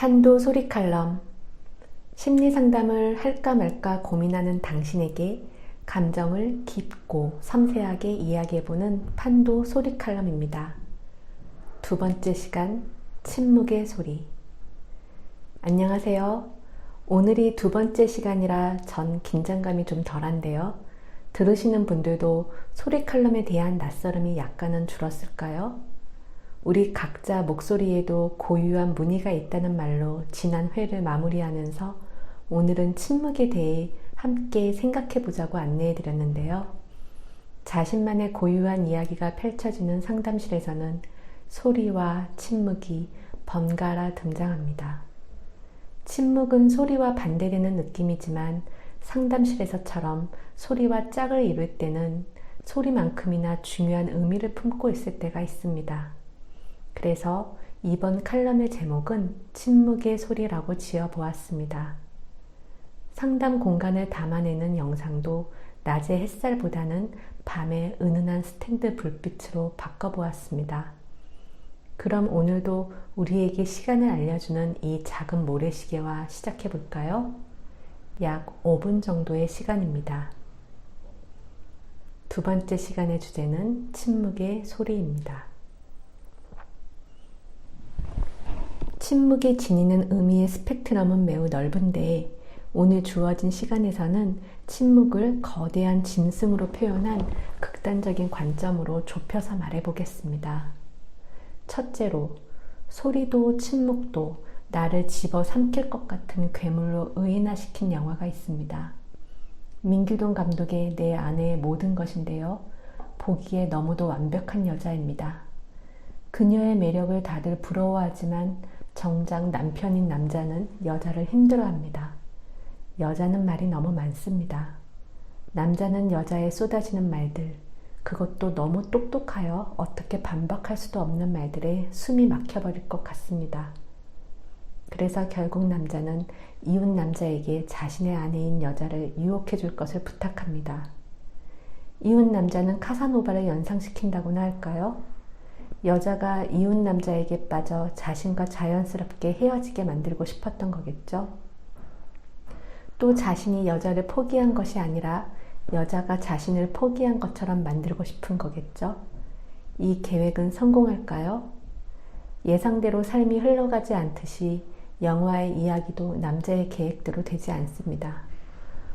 판도 소리 칼럼. 심리 상담을 할까 말까 고민하는 당신에게 감정을 깊고 섬세하게 이야기해보는 판도 소리 칼럼입니다. 두 번째 시간, 침묵의 소리. 안녕하세요. 오늘이 두 번째 시간이라 전 긴장감이 좀 덜한데요. 들으시는 분들도 소리 칼럼에 대한 낯설음이 약간은 줄었을까요? 우리 각자 목소리에도 고유한 무늬가 있다는 말로 지난 회를 마무리하면서 오늘은 침묵에 대해 함께 생각해보자고 안내해드렸는데요. 자신만의 고유한 이야기가 펼쳐지는 상담실에서는 소리와 침묵이 번갈아 등장합니다. 침묵은 소리와 반대되는 느낌이지만 상담실에서처럼 소리와 짝을 이룰 때는 소리만큼이나 중요한 의미를 품고 있을 때가 있습니다. 그래서 이번 칼럼의 제목은 침묵의 소리라고 지어보았습니다. 상담 공간을 담아내는 영상도 낮의 햇살보다는 밤의 은은한 스탠드 불빛으로 바꿔보았습니다. 그럼 오늘도 우리에게 시간을 알려주는 이 작은 모래시계와 시작해볼까요? 약 5분 정도의 시간입니다. 두 번째 시간의 주제는 침묵의 소리입니다. 침묵이 지니는 의미의 스펙트럼은 매우 넓은데 오늘 주어진 시간에서는 침묵을 거대한 짐승으로 표현한 극단적인 관점으로 좁혀서 말해보겠습니다. 첫째로, 소리도 침묵도 나를 집어삼킬 것 같은 괴물로 의인화시킨 영화가 있습니다. 민규동 감독의 내 아내의 모든 것인데요. 보기에 너무도 완벽한 여자입니다. 그녀의 매력을 다들 부러워하지만 정작 남편인 남자는 여자를 힘들어합니다. 여자는 말이 너무 많습니다. 남자는 여자에 쏟아지는 말들, 그것도 너무 똑똑하여 어떻게 반박할 수도 없는 말들에 숨이 막혀버릴 것 같습니다. 그래서 결국 남자는 이웃 남자에게 자신의 아내인 여자를 유혹해 줄 것을 부탁합니다. 이웃 남자는 카사노바를 연상시킨다고나 할까요? 여자가 이웃 남자에게 빠져 자신과 자연스럽게 헤어지게 만들고 싶었던 거겠죠. 또 자신이 여자를 포기한 것이 아니라 여자가 자신을 포기한 것처럼 만들고 싶은 거겠죠. 이 계획은 성공할까요? 예상대로 삶이 흘러가지 않듯이 영화의 이야기도 남자의 계획대로 되지 않습니다.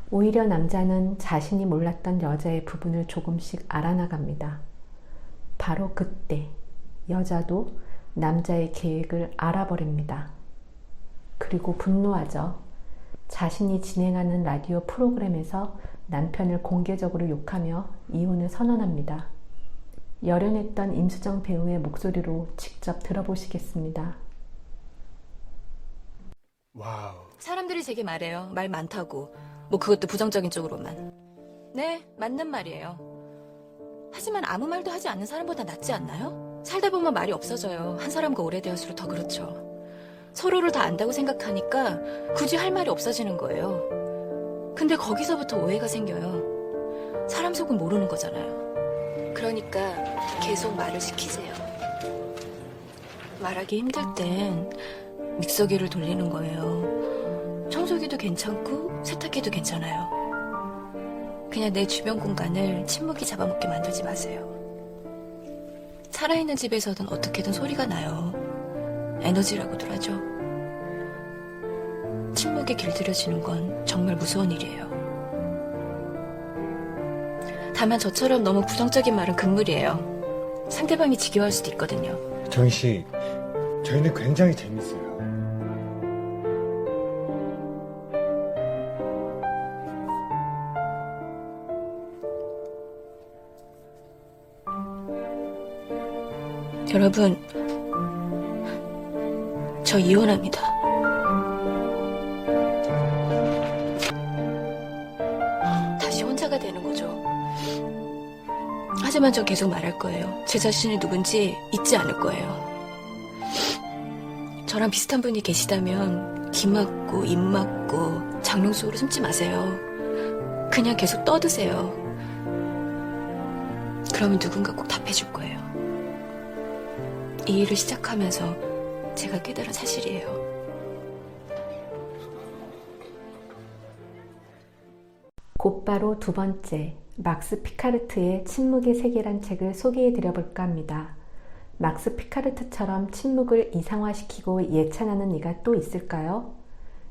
오히려 남자는 자신이 몰랐던 여자의 부분을 조금씩 알아나갑니다. 바로 그때 여자도 남자의 계획을 알아버립니다. 그리고 분노하죠. 자신이 진행하는 라디오 프로그램에서 남편을 공개적으로 욕하며 이혼을 선언합니다. 열연했던 임수정 배우의 목소리로 직접 들어보시겠습니다. 와우. 사람들이 제게 말해요. 말 많다고. 뭐 그것도 부정적인 쪽으로만. 네, 맞는 말이에요. 하지만 아무 말도 하지 않는 사람보다 낫지 않나요? 살다 보면 말이 없어져요. 한 사람과 오래되었을수록 더 그렇죠. 서로를 다 안다고 생각하니까 굳이 할 말이 없어지는 거예요. 근데 거기서부터 오해가 생겨요. 사람 속은 모르는 거잖아요. 그러니까 계속 말을 시키세요. 말하기 힘들 땐 믹서기를 돌리는 거예요. 청소기도 괜찮고 세탁기도 괜찮아요. 그냥 내 주변 공간을 침묵이 잡아먹게 만들지 마세요. 살아있는 집에서든 어떻게든 소리가 나요. 에너지라고들 하죠. 침묵에 길들여지는 건 정말 무서운 일이에요. 다만 저처럼 너무 부정적인 말은 금물이에요. 상대방이 지겨워할 수도 있거든요. 정희씨, 저희는 굉장히 재밌어요. 여러분, 저 이혼합니다. 다시 혼자가 되는 거죠. 하지만 전 계속 말할 거예요. 제 자신이 누군지 잊지 않을 거예요. 저랑 비슷한 분이 계시다면 귀 막고 입 막고 장롱 속으로 숨지 마세요. 그냥 계속 떠드세요. 그러면 누군가 꼭 답해줄 거예요. 이 일을 시작하면서 제가 깨달은 사실이에요. 곧바로 두 번째, 막스 피카르트의 침묵의 세계란 책을 소개해 드려 볼까 합니다. 막스 피카르트처럼 침묵을 이상화시키고 예찬하는 이가 또 있을까요?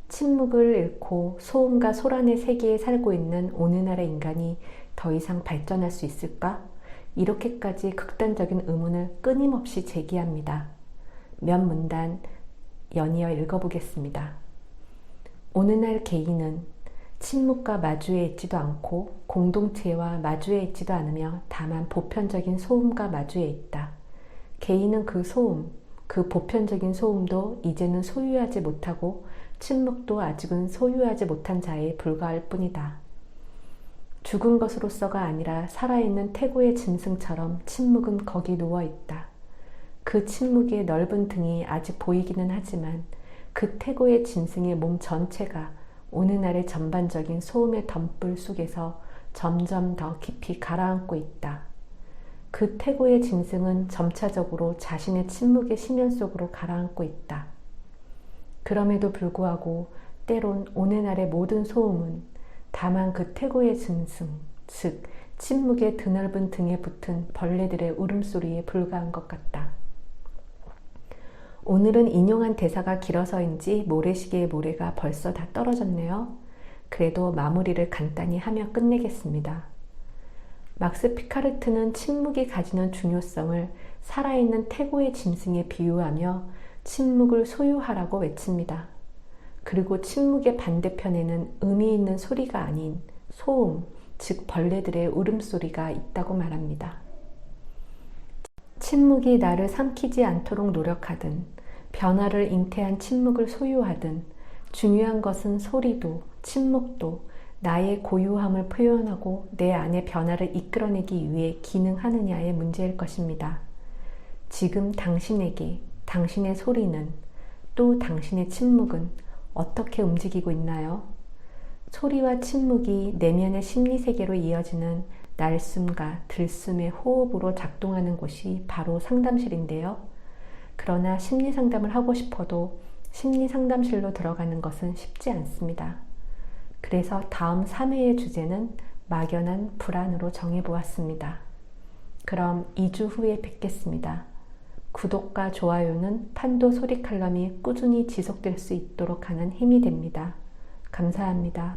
침묵을 잃고 소음과 소란의 세계에 살고 있는 오늘날의 인간이 더 이상 발전할 수 있을까? 이렇게까지 극단적인 의문을 끊임없이 제기합니다. 몇 문단 연이어 읽어보겠습니다. 오늘날 개인은 침묵과 마주해 있지도 않고 공동체와 마주해 있지도 않으며 다만 보편적인 소음과 마주해 있다. 개인은 그 소음, 그 보편적인 소음도 이제는 소유하지 못하고 침묵도 아직은 소유하지 못한 자에 불과할 뿐이다. 죽은 것으로서가 아니라 살아있는 태고의 짐승처럼 침묵은 거기 누워있다. 그 침묵의 넓은 등이 아직 보이기는 하지만 그 태고의 짐승의 몸 전체가 오늘날의 전반적인 소음의 덤불 속에서 점점 더 깊이 가라앉고 있다. 그 태고의 짐승은 점차적으로 자신의 침묵의 심연 속으로 가라앉고 있다. 그럼에도 불구하고 때론 오늘날의 모든 소음은 다만 그 태고의 짐승, 즉 침묵의 드넓은 등에 붙은 벌레들의 울음소리에 불과한 것 같다. 오늘은 인용한 대사가 길어서인지 모래시계의 모래가 벌써 다 떨어졌네요. 그래도 마무리를 간단히 하며 끝내겠습니다. 막스 피카르트는 침묵이 가지는 중요성을 살아있는 태고의 짐승에 비유하며 침묵을 소유하라고 외칩니다. 그리고 침묵의 반대편에는 의미 있는 소리가 아닌 소음, 즉 벌레들의 울음소리가 있다고 말합니다. 침묵이 나를 삼키지 않도록 노력하든 변화를 잉태한 침묵을 소유하든 중요한 것은 소리도 침묵도 나의 고유함을 표현하고 내 안의 변화를 이끌어내기 위해 기능하느냐의 문제일 것입니다. 지금 당신에게 당신의 소리는 또 당신의 침묵은 어떻게 움직이고 있나요? 소리와 침묵이 내면의 심리세계로 이어지는 날숨과 들숨의 호흡으로 작동하는 곳이 바로 상담실인데요. 그러나 심리상담을 하고 싶어도 심리상담실로 들어가는 것은 쉽지 않습니다. 그래서 다음 3회의 주제는 막연한 불안으로 정해보았습니다. 그럼 2주 후에 뵙겠습니다. 구독과 좋아요는 판도 소리 칼럼이 꾸준히 지속될 수 있도록 하는 힘이 됩니다. 감사합니다.